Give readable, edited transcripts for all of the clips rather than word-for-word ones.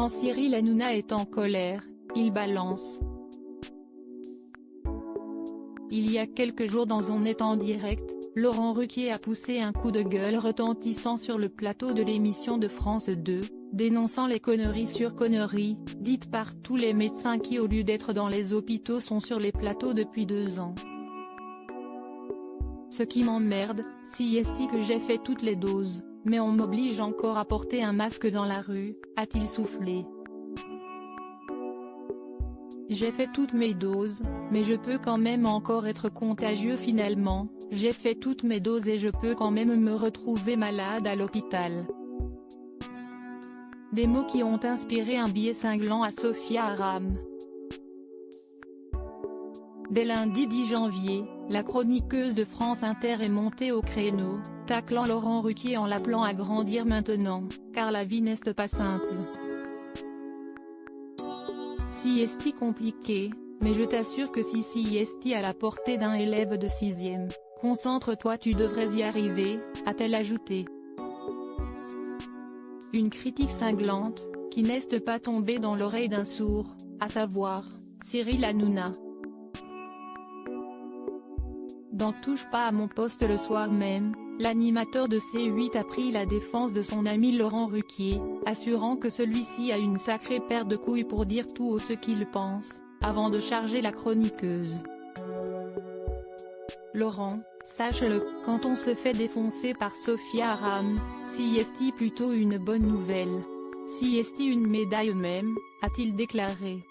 Quand Cyril Hanouna est en colère, il balance. Il y a quelques jours dans On est en direct, Laurent Ruquier a poussé un coup de gueule retentissant sur le plateau de l'émission de France 2, dénonçant les conneries sur conneries, dites par tous les médecins qui au lieu d'être dans les hôpitaux sont sur les plateaux depuis 2 ans. Ce qui m'emmerde, c'est que j'ai fait toutes les doses, mais on m'oblige encore à porter un masque dans la rue, a-t-il soufflé. J'ai fait toutes mes doses, mais je peux quand même encore être contagieux finalement, j'ai fait toutes mes doses et je peux quand même me retrouver malade à l'hôpital. Des mots qui ont inspiré un biais cinglant à Sophia Aram. Dès lundi 10 janvier, la chroniqueuse de France Inter est montée au créneau, taclant Laurent Ruquier en l'appelant à grandir maintenant, car la vie n'est pas simple. C'est compliqué, mais je t'assure que si c'est à la portée d'un élève de 6e, concentre-toi, tu devrais y arriver, a-t-elle ajouté. Une critique cinglante, qui n'est pas tombée dans l'oreille d'un sourd, à savoir, Cyril Hanouna. Dans Touche pas à mon poste le soir même, l'animateur de C8 a pris la défense de son ami Laurent Ruquier, assurant que celui-ci a une sacrée paire de couilles pour dire tout ce qu'il pense, avant de charger la chroniqueuse. Laurent, sache-le, quand on se fait défoncer par Sophia Aram, c'est plutôt une bonne nouvelle. C'est une médaille même, a-t-il déclaré.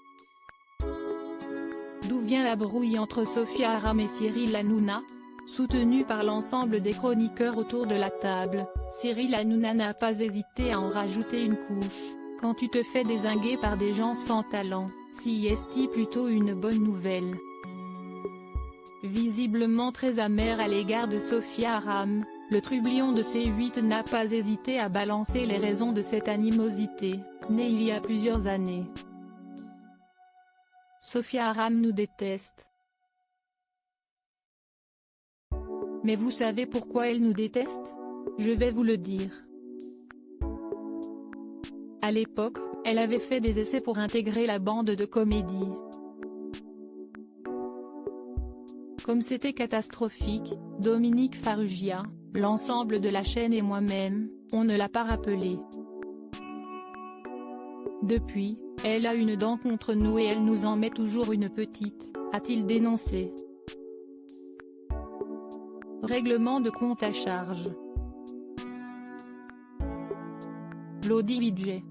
D'où vient la brouille entre Sophia Aram et Cyril Hanouna? Soutenu par l'ensemble des chroniqueurs autour de la table, Cyril Hanouna n'a pas hésité à en rajouter une couche. Quand tu te fais dézinguer par des gens sans talent, c'est plutôt une bonne nouvelle. Visiblement très amer à l'égard de Sophia Aram, le trublion de C8 n'a pas hésité à balancer les raisons de cette animosité, née il y a plusieurs années. Sophia Aram nous déteste. Mais vous savez pourquoi elle nous déteste? Je vais vous le dire. À l'époque, elle avait fait des essais pour intégrer la bande de comédie. Comme c'était catastrophique, Dominique Farrugia, l'ensemble de la chaîne et moi-même, on ne l'a pas rappelée. Depuis, elle a une dent contre nous et elle nous en met toujours une petite, a-t-il dénoncé. Règlement de compte à charge. Lodi Budget.